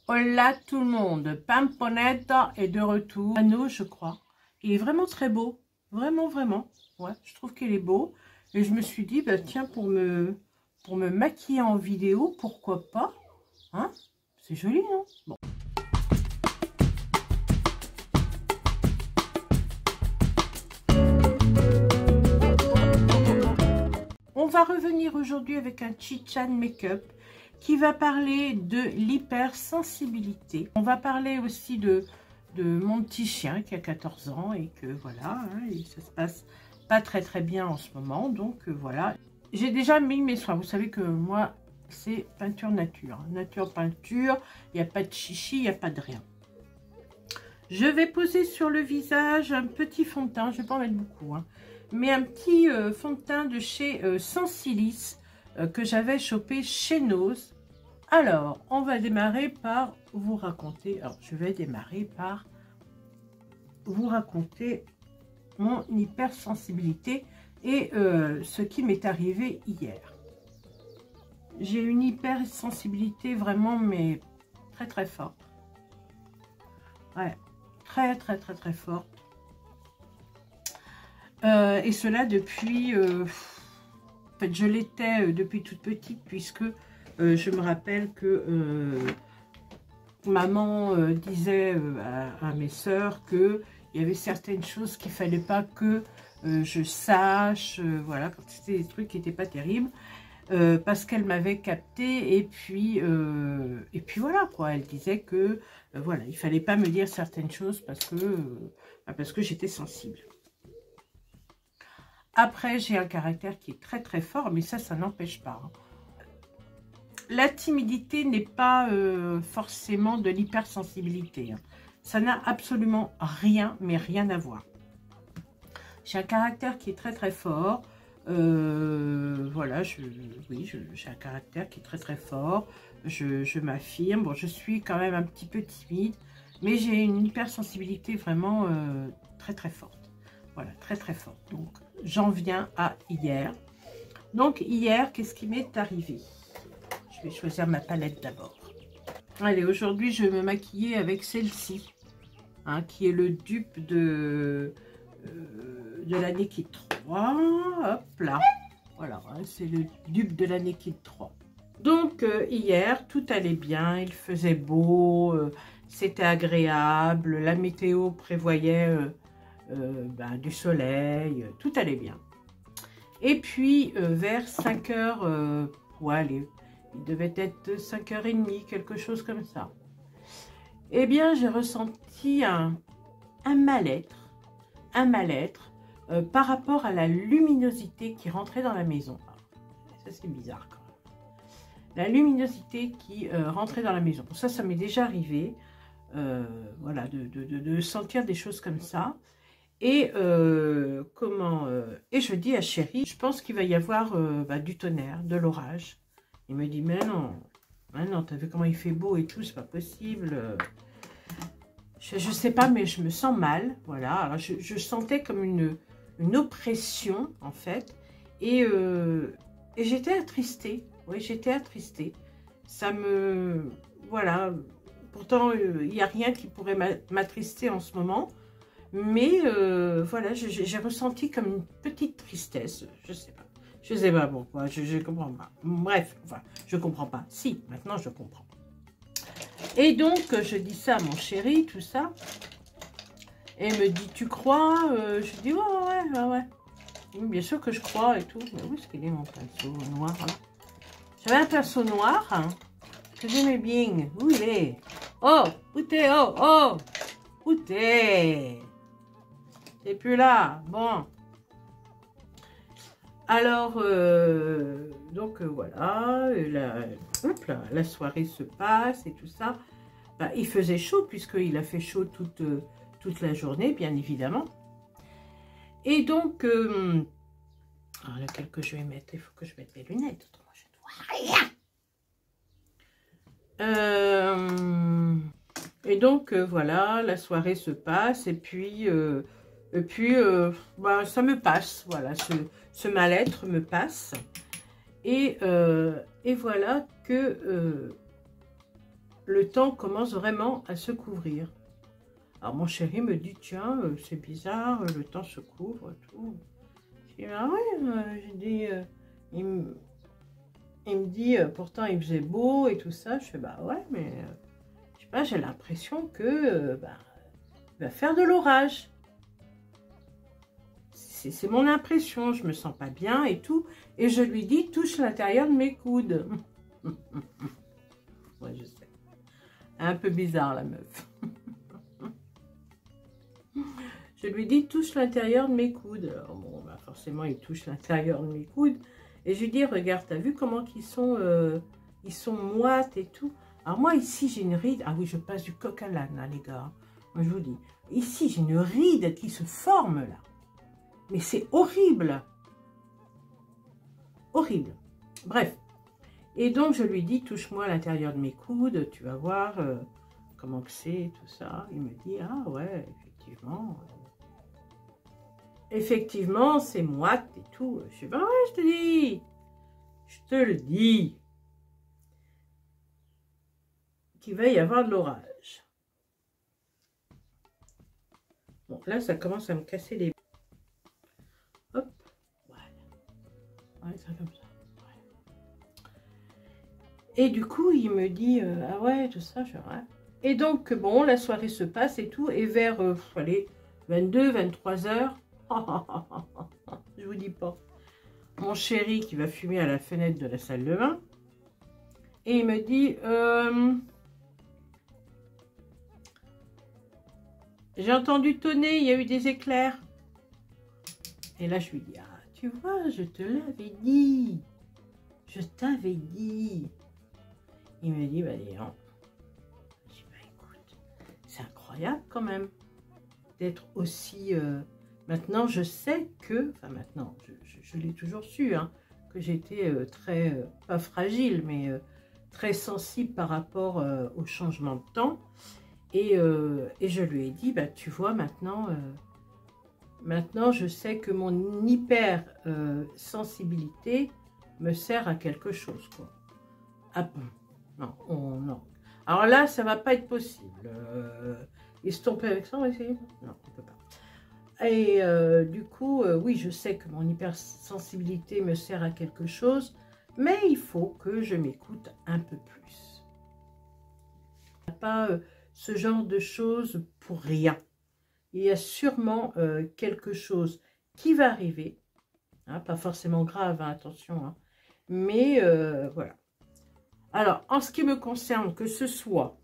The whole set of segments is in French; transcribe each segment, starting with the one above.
Hola tout le monde, Pamponetta est de retour. Anneau, je crois. Il est vraiment très beau. Vraiment, vraiment. Ouais, je trouve qu'il est beau. Et je me suis dit, bah, tiens, pour me maquiller en vidéo, pourquoi pas, hein? C'est joli, non? Bon. On va revenir aujourd'hui avec un Chichan Make-up qui va parler de l'hypersensibilité. On va parler aussi de mon petit chien qui a 14 ans et que voilà, hein, et ça se passe pas très bien en ce moment. Donc voilà, j'ai déjà mis mes soins. Vous savez que moi, c'est peinture nature. Nature peinture, il n'y a pas de chichi, il n'y a pas de rien. Je vais poser sur le visage un petit fond de teint, je ne vais pas en mettre beaucoup, hein, mais un petit fond de teint de chez Sensilis que j'avais chopé chez Nose. Alors, on va démarrer par vous raconter, alors je vais démarrer par vous raconter mon hypersensibilité et ce qui m'est arrivé hier. J'ai une hypersensibilité vraiment, mais très forte. Ouais, très forte. Et cela depuis, en fait, je l'étais depuis toute petite, puisque je me rappelle que maman disait à mes sœurs qu'il y avait certaines choses qu'il ne fallait pas que je sache, voilà, quand c'était des trucs qui n'étaient pas terribles, parce qu'elle m'avait capté, et puis voilà, quoi, elle disait que voilà, il ne fallait pas me dire certaines choses parce que j'étais sensible. Après, j'ai un caractère qui est très fort, mais ça n'empêche pas, hein. La timidité n'est pas forcément de l'hypersensibilité, hein. Ça n'a absolument rien, mais rien à voir. J'ai un caractère qui est très fort. Voilà, j'ai un caractère qui est très fort. Je m'affirme. Bon, je suis quand même un petit peu timide, mais j'ai une hypersensibilité vraiment très forte. Voilà, très forte. Donc, j'en viens à hier. Donc, hier, qu'est-ce qui m'est arrivé? Je vais choisir ma palette d'abord. Allez, aujourd'hui, je vais me maquiller avec celle-ci, hein, qui est le dupe de la Naked 3. Hop là. Voilà, hein, c'est le dupe de la Naked 3. Donc, hier, tout allait bien. Il faisait beau. C'était agréable. La météo prévoyait du soleil. Tout allait bien. Et puis, vers 5 h, allez, il devait être 5 h30, quelque chose comme ça. Eh bien, j'ai ressenti un mal-être, par rapport à la luminosité qui rentrait dans la maison. Ça, c'est bizarre quand même. La luminosité qui rentrait dans la maison. Ça m'est déjà arrivé, voilà, de sentir des choses comme ça. Et et je dis à Chéri, je pense qu'il va y avoir du tonnerre, de l'orage. Il me dit, mais non, t'as vu comment il fait beau et tout, c'est pas possible. Je sais pas, mais je me sens mal, voilà. Alors, je sentais comme une oppression, en fait. Et j'étais attristée, oui, j'étais attristée. Ça me... Voilà. Pourtant, il n'y a rien qui pourrait m'attrister en ce moment. Mais voilà, j'ai ressenti comme une petite tristesse, je sais pas. Je sais pas pourquoi, je comprends pas. Bref, enfin, je comprends pas. Si, maintenant je comprends. Et donc, je dis ça à mon chéri, tout ça. Et il me dit, tu crois? Je dis, ouais. Oui, bien sûr que je crois et tout. Mais où est-ce qu'il est mon pinceau noir, hein? J'avais un pinceau noir, hein, que j'aimais bien. Où il est? Oh, où t'es? Oh, où t'es? T'es plus là. Bon. Alors, donc voilà, la soirée se passe et tout ça. Ben, il faisait chaud puisqu'il a fait chaud toute la journée, bien évidemment. Et donc, alors lequel que je vais mettre? Il faut que je mette mes lunettes, autrement je ne vois rien. Et donc, voilà, la soirée se passe et puis ça me passe, voilà, ce mal-être me passe. Et voilà que le temps commence vraiment à se couvrir. Alors mon chéri me dit, tiens, c'est bizarre, le temps se couvre, tout. Je dis, ah ouais, j'ai dit, il me dit, pourtant il faisait beau et tout ça. Je fais, bah ouais, mais je sais pas, j'ai l'impression que il va faire de l'orage. C'est mon impression, je me sens pas bien et tout. Et je lui dis, touche l'intérieur de mes coudes. Ouais, je sais. Un peu bizarre la meuf. Je lui dis, touche l'intérieur de mes coudes. Alors bon, bah forcément, il touche l'intérieur de mes coudes. Et je lui dis, regarde, t'as vu comment ils sont moites et tout. Alors moi, ici, j'ai une ride. Ah oui, je passe du coq à l'âne, hein, les gars. Moi, je vous dis. Ici, j'ai une ride qui se forme, là. Mais c'est horrible. Horrible. Bref. Et donc, je lui dis, touche-moi à l'intérieur de mes coudes. Tu vas voir comment que c'est, tout ça. Il me dit, ah ouais, effectivement. Effectivement, c'est moite et tout. Je dis, bah ouais, je te dis. Je te le dis. Qu'il va y avoir de l'orage. Bon, là, ça commence à me casser les... Hop, voilà. Ouais, ça comme ça. Ouais. Et du coup, il me dit, ah ouais, tout ça, je ouais. Et donc, bon, la soirée se passe et tout. Et vers, allez, 22, 23 heures, je vous dis pas. Mon chéri qui va fumer à la fenêtre de la salle de bain. Et il me dit, j'ai entendu tonner, il y a eu des éclairs. Et là, je lui dis, ah, tu vois, je te l'avais dit. Je t'avais dit. Il me dit, bah, dis non. Je dis, bah, écoute, c'est incroyable quand même d'être aussi... Maintenant, je sais que... Enfin, maintenant, je l'ai toujours su, hein, que j'étais très... pas fragile, mais très sensible par rapport au changement de temps. Et je lui ai dit, bah, tu vois, maintenant, je sais que mon hyper sensibilité me sert à quelque chose, quoi. Ah bon, non, non. Alors là, ça va pas être possible. Estomper avec ça, on va essayer? Non, on peut pas. Et du coup, oui, je sais que mon hypersensibilité me sert à quelque chose, mais il faut que je m'écoute un peu plus. Pas ce genre de choses pour rien. Il y a sûrement quelque chose qui va arriver, hein, pas forcément grave, hein, attention, hein, mais voilà. Alors, en ce qui me concerne, que ce soit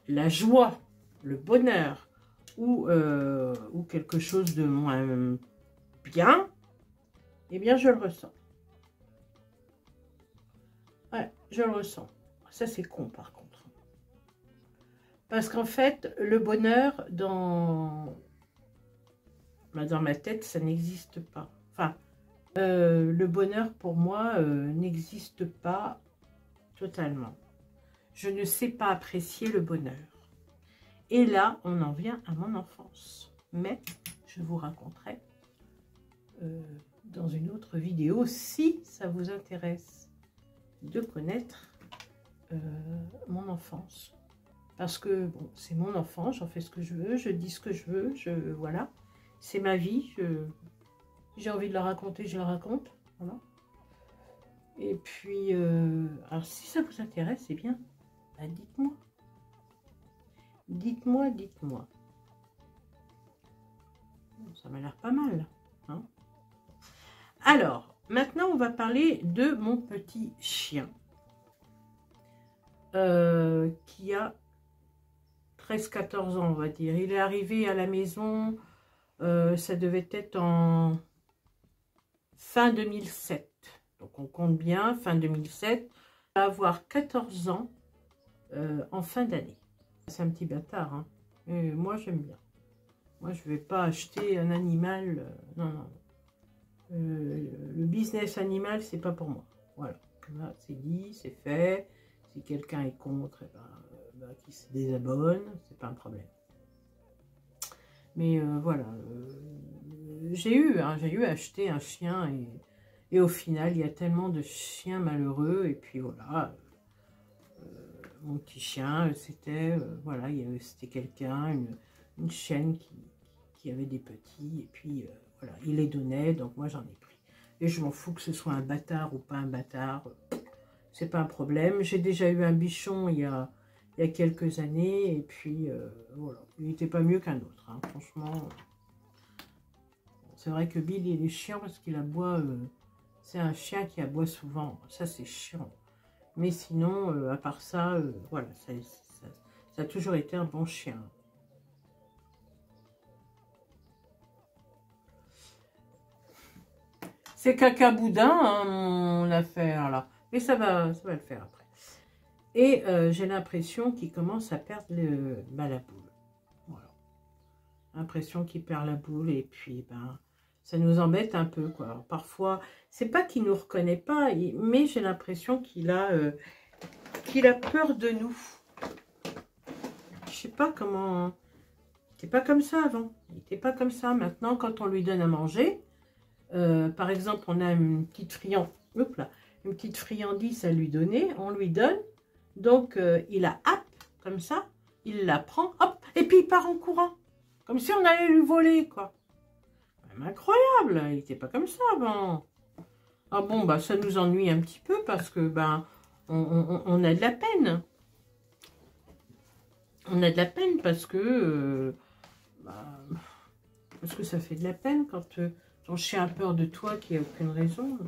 la joie, le bonheur ou quelque chose de moins bien, eh bien, je le ressens. Ouais, je le ressens. Ça, c'est con, par contre. Parce qu'en fait, le bonheur, dans ma tête, ça n'existe pas. Enfin, le bonheur, pour moi, n'existe pas totalement. Je ne sais pas apprécier le bonheur. Et là, on en vient à mon enfance. Mais je vous raconterai dans une autre vidéo, si ça vous intéresse de connaître mon enfance. Parce que, bon, c'est mon enfant, j'en fais ce que je veux, je dis ce que je veux, voilà. C'est ma vie, j'ai envie de la raconter, je la raconte, voilà. Et puis, alors si ça vous intéresse, c'est bien, bah, dites-moi. Dites-moi, dites-moi. Bon, ça m'a l'air pas mal, hein. Alors, maintenant, on va parler de mon petit chien. Qui a 13-14 ans, on va dire. Il est arrivé à la maison, ça devait être en fin 2007. Donc, on compte bien, fin 2007. Il va avoir 14 ans en fin d'année. C'est un petit bâtard, hein. Et moi, j'aime bien. Moi, je ne vais pas acheter un animal. Non, non. Le business animal, c'est pas pour moi. Voilà. C'est dit, c'est fait. Si quelqu'un est contre, eh ben, qui se désabonne, c'est pas un problème. Mais voilà, j'ai eu à acheter un chien et au final, il y a tellement de chiens malheureux et puis voilà, Mon petit chien, c'était, voilà, c'était quelqu'un, une chienne qui avait des petits, et puis, voilà, il les donnait, donc moi j'en ai pris. Et je m'en fous que ce soit un bâtard ou pas un bâtard, c'est pas un problème. J'ai déjà eu un bichon il y a quelques années, et puis, voilà, il n'était pas mieux qu'un autre, hein, franchement. C'est vrai que Bill, il est chiant parce qu'il aboie, c'est un chien qui aboie souvent, ça c'est chiant. Mais sinon, à part ça, voilà, ça a toujours été un bon chien. C'est caca boudin, hein, mon affaire, là. Mais ça va le faire après. Et j'ai l'impression qu'il commence à perdre la boule. Voilà. L'impression qu'il perd la boule, et puis, ben, ça nous embête un peu, quoi. Alors, parfois, c'est pas qu'il nous reconnaît pas, mais j'ai l'impression qu'il a peur de nous. Je sais pas comment... Il n'était pas comme ça avant. Il n'était pas comme ça. Maintenant, quand on lui donne à manger, par exemple, on a une petite friandise à lui donner, on lui donne, donc il la happe comme ça, il la prend, hop, et puis il part en courant, comme si on allait lui voler, quoi. Même incroyable, il n'était pas comme ça avant. Ah bon, bah ça nous ennuie un petit peu parce que ben on a de la peine. On a de la peine parce que ça fait de la peine quand ton chien a peur de toi qui a aucune raison.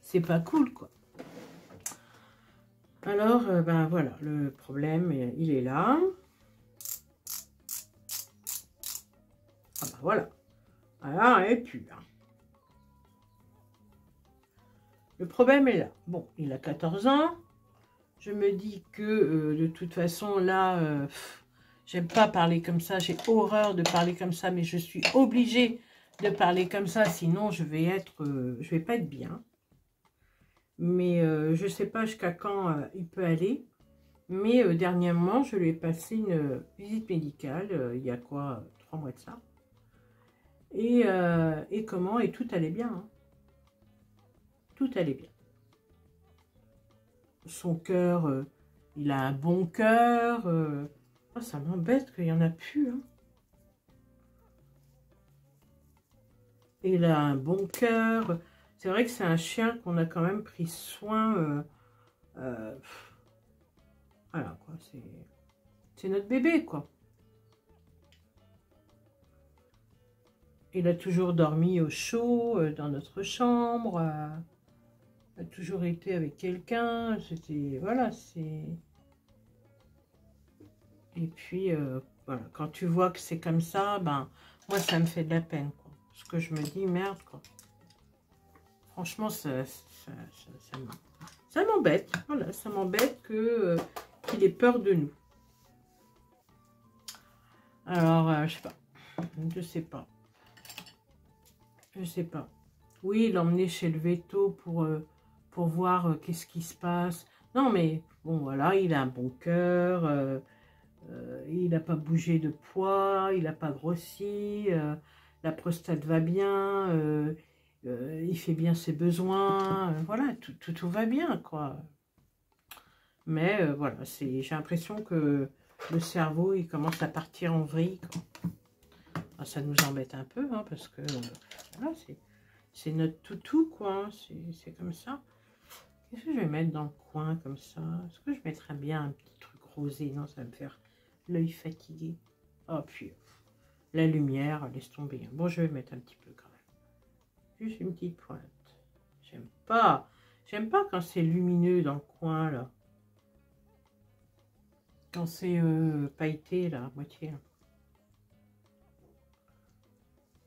C'est pas cool, quoi. Alors, ben voilà, le problème, il est là. Ah ben voilà. Voilà, et puis, hein. Le problème est là. Bon, il a 14 ans. Je me dis que, de toute façon, là, j'aime pas parler comme ça. J'ai horreur de parler comme ça, mais je suis obligée de parler comme ça. Sinon, je vais pas être bien. Mais je sais pas jusqu'à quand il peut aller. Mais dernièrement, je lui ai passé une visite médicale, il y a quoi, 3 mois de ça. Et comment, et tout allait bien. Hein. Tout allait bien. Son cœur, il a un bon cœur. Oh, ça m'embête qu'il n'y en a plus. Hein. Il a un bon cœur. C'est vrai que c'est un chien qu'on a quand même pris soin. Voilà, quoi. C'est notre bébé, quoi. Il a toujours dormi au chaud, dans notre chambre. Il a toujours été avec quelqu'un. C'était... Voilà, c'est... Et puis, voilà, quand tu vois que c'est comme ça, ben, moi, ça me fait de la peine, quoi. Parce que je me dis, merde, quoi. Franchement, ça m'embête. Voilà, ça m'embête qu'il ait peur de nous. Alors, je sais pas. Je sais pas. Je sais pas. Oui, l'emmener chez le veto pour voir qu'est-ce qui se passe. Non, mais bon, voilà, il a un bon cœur. Il n'a pas bougé de poids. Il n'a pas grossi. La prostate va bien. Il fait bien ses besoins. Voilà, tout va bien, quoi. Mais voilà, j'ai l'impression que le cerveau, il commence à partir en vrille, quoi. Ah, ça nous embête un peu, hein, parce que voilà, c'est notre toutou, quoi. Hein, c'est comme ça. Qu'est-ce que je vais mettre dans le coin, comme ça? Est-ce que je mettrais bien un petit truc rosé? Non, ça va me faire l'œil fatigué. Oh, puis la lumière, laisse tomber. Bon, je vais mettre un petit peu, quand même. Juste une petite pointe. J'aime pas quand c'est lumineux dans le coin, là. Quand c'est pailleté, là, à moitié. Là.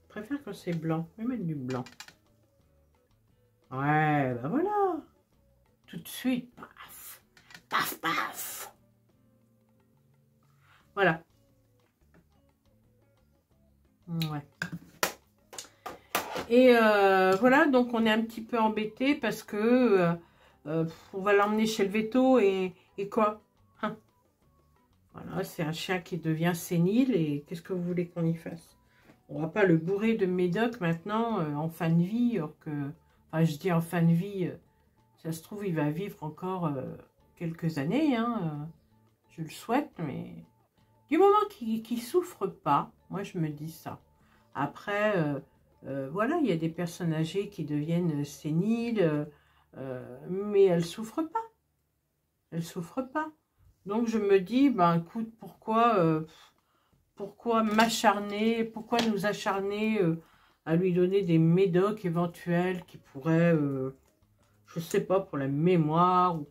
Je préfère quand c'est blanc. Je vais mettre du blanc. Ouais, ben voilà. Tout de suite. Paf. Paf, paf. Voilà. Ouais. Et voilà, donc on est un petit peu embêté parce que on va l'emmener chez le veto et quoi hein. Voilà, c'est un chien qui devient sénile et qu'est-ce que vous voulez qu'on y fasse? On va pas le bourrer de médoc maintenant en fin de vie, alors que, enfin je dis en fin de vie, ça se trouve il va vivre encore quelques années, hein, je le souhaite, mais du moment qu'il ne souffre pas, moi je me dis ça. Après, voilà, il y a des personnes âgées qui deviennent séniles, mais elles ne souffrent pas. Elles ne souffrent pas. Donc je me dis, ben écoute, pourquoi m'acharner, pourquoi nous acharner à lui donner des médocs éventuels qui pourraient, je ne sais pas, pour la mémoire, ou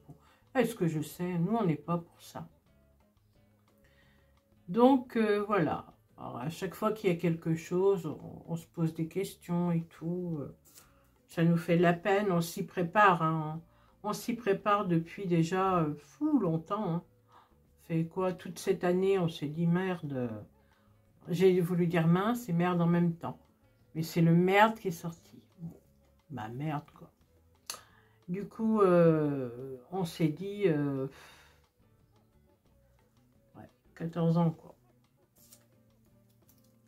est-ce que je sais, nous on n'est pas pour ça. Donc voilà. Alors, à chaque fois qu'il y a quelque chose, on se pose des questions et tout. Ça nous fait de la peine, on s'y prépare. Hein. On s'y prépare depuis déjà fou longtemps. Hein. Fait quoi, toute cette année, on s'est dit merde. J'ai voulu dire mince et merde en même temps. Mais c'est le merde qui est sorti. Bon, bah merde quoi. Du coup, on s'est dit... ouais, 14 ans quoi.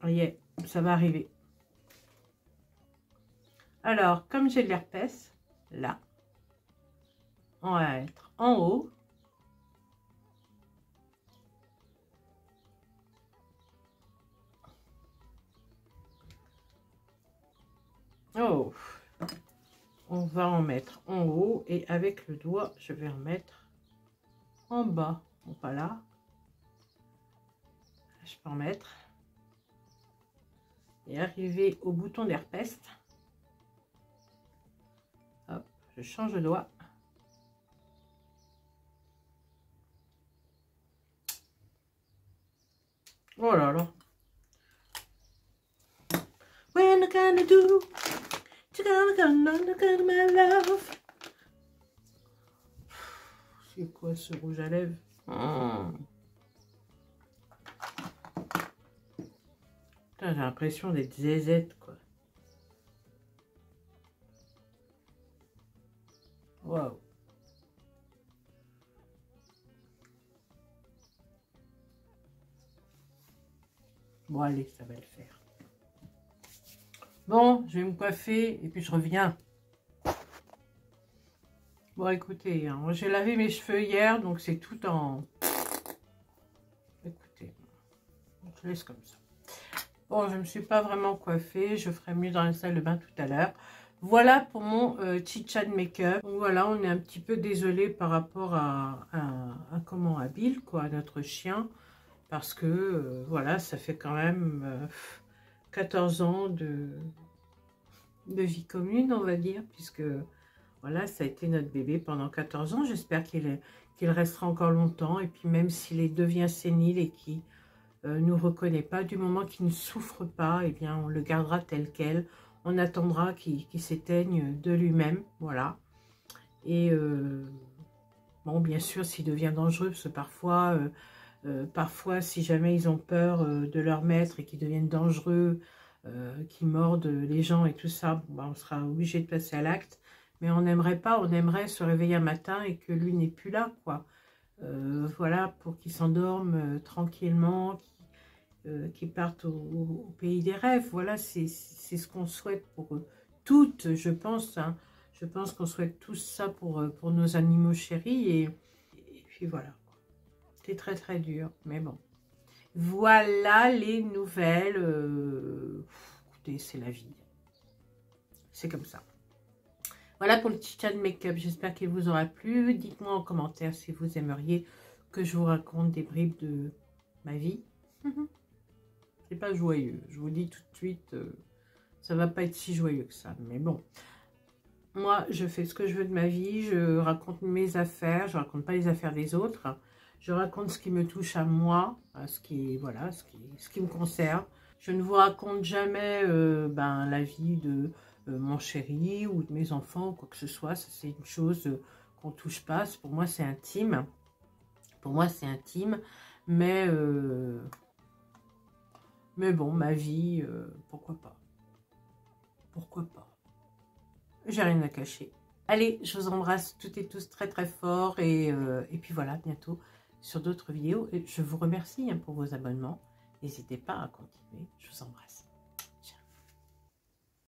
Yeah, ça va arriver. Alors, comme j'ai de l'herpès, là, on va être en haut. Oh, on va en mettre en haut et avec le doigt, je vais en mettre en bas. Bon, pas là. Je peux en mettre. Et arriver au bouton d'herpès. Hop, je change de doigt. Oh là là. When I gonna do, you gonna my love. C'est quoi ce rouge à lèvres? J'ai l'impression d'être zézette quoi. Waouh. Bon allez, ça va le faire. Bon, je vais me coiffer et puis je reviens. Bon écoutez, hein, j'ai lavé mes cheveux hier, donc c'est tout en... Écoutez, je laisse comme ça. Bon, je ne me suis pas vraiment coiffée, je ferai mieux dans la salle de bain tout à l'heure. Voilà pour mon chicha de make-up. Voilà, on est un petit peu désolé par rapport à Bill, quoi, à notre chien. Parce que, voilà, ça fait quand même 14 ans de vie commune, on va dire. Puisque, voilà, ça a été notre bébé pendant 14 ans. J'espère qu'il restera encore longtemps. Et puis, même s'il devient sénile et qu'il nous reconnaît pas, du moment qu'il ne souffre pas, eh bien, on le gardera tel quel. On attendra qu'il s'éteigne de lui-même, voilà. Et bon, bien sûr, s'il devient dangereux, parce que parfois, si jamais ils ont peur de leur maître et qu'ils deviennent dangereux, qu'ils mordent les gens et tout ça, bon, on sera obligé de passer à l'acte. Mais on n'aimerait pas, on aimerait se réveiller un matin et que lui n'est plus là, quoi. Voilà, pour qu'il s'endorme tranquillement, qui partent au pays des rêves. Voilà, c'est ce qu'on souhaite pour toutes, je pense. Hein. Je pense qu'on souhaite tous ça pour nos animaux chéris. Et puis voilà. C'est très très dur, mais bon. Voilà les nouvelles. Écoutez, c'est la vie. C'est comme ça. Voilà pour le chicha de make-up. J'espère qu'il vous aura plu. Dites-moi en commentaire si vous aimeriez que je vous raconte des bribes de ma vie. C'est pas joyeux. Je vous dis tout de suite, ça va pas être si joyeux que ça. Mais bon, moi, je fais ce que je veux de ma vie. Je raconte mes affaires. Je raconte pas les affaires des autres. Je raconte ce qui me touche à moi, ce qui me concerne. Je ne vous raconte jamais la vie de mon chéri ou de mes enfants ou quoi que ce soit. C'est une chose qu'on touche pas. Pour moi, c'est intime. Pour moi, c'est intime. Mais bon, ma vie, pourquoi pas? Pourquoi pas? J'ai rien à cacher. Allez, je vous embrasse toutes et tous très très fort. Et puis voilà, bientôt sur d'autres vidéos. Et je vous remercie pour vos abonnements. N'hésitez pas à continuer. Je vous embrasse.